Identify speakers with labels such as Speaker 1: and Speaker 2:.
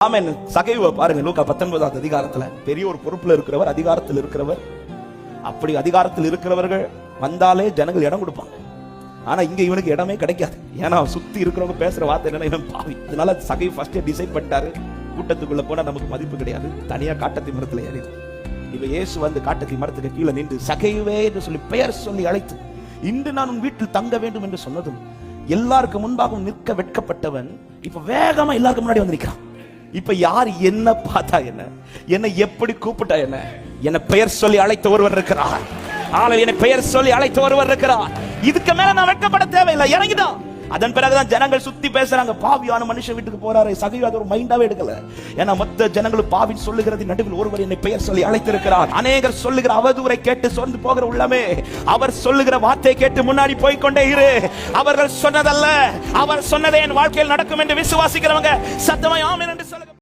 Speaker 1: ஆமென். சகைவை பாருங்க, லூக்கா 19வது அதிகாரத்துல பெரிய ஒரு பொறுப்புல இருக்கிறவர், அதிகாரத்தில் இருக்கிறவர். அப்படி அதிகாரத்தில் இருக்கிறவர்கள் வந்தாலே ஜனங்கள் இடம் கொடுப்பாங்க. ஆனா இங்க இவனுக்கு இடமே கிடைக்காது. ஏன்னா சுத்தி இருக்கிறவங்க பேசுற வார்த்தை என்னன்னா இவன் பாவி. அதனால சகை ஃபர்ஸ்டே டிசைட் பண்ணிட்டாரு, கூட்டத்துக்குள்ள போனா நமக்கு மதிப்பு கிடையாது, தனியா காட்டத்தி மரத்துல ஏறி. இப்ப இயேசு வந்து காட்டத்தி மரத்துக்கு கீழே நின்று சகைவே என்று சொல்லி பெயர் சொல்லி அழைத்து, இன்று நான் உன் வீட்டில் தங்க வேண்டும் என்று சொன்னதும் எல்லாருக்கு முன்பாக நிற்க வெட்கப்பட்டவன் இப்ப வேகமா எல்லாருக்கும் முன்னாடி வந்து நிற்கிறான். இப்ப யார் என்ன பார்த்தா என்ன எப்படி கூப்பிட்டா என்ன பெயர் சொல்லி அழைத்த ஒருவர் இருக்கிறார். என்னை பெயர் சொல்லி அழைத்த ஒருவர் இருக்கிறார். இதுக்கு மேல நான் வெட்கப்பட தேவையில்லை, இறங்கிதான். அதன் பிறகுதான் ஜனங்கள் சுத்தி பேசுறாங்க, பாவியான மனுஷன் வீட்டுக்கு போறாரு. சகைவு அது ஒரு மைண்டாவே எடுக்கல. ஏன்னா மொத்த ஜனங்களும் பாவி சொல்லுகிறது நடுவில் ஒருவர் என்னை பெயர் சொல்லி அழைத்திருக்கிறார். அநேகர் சொல்லுகிற அவதூறை கேட்டு சொந்து போகிற உள்ளமே, அவர் சொல்லுகிற வார்த்தையை கேட்டு முன்னாடி போய்கொண்டே இரு. அவர்கள் சொன்னதல்ல, அவர் சொன்னதே என் வாழ்க்கையில் நடக்கும் என்று விசுவாசிக்கிறவங்க சத்தமாய் ஆமென் என்று சொல்லுங்க.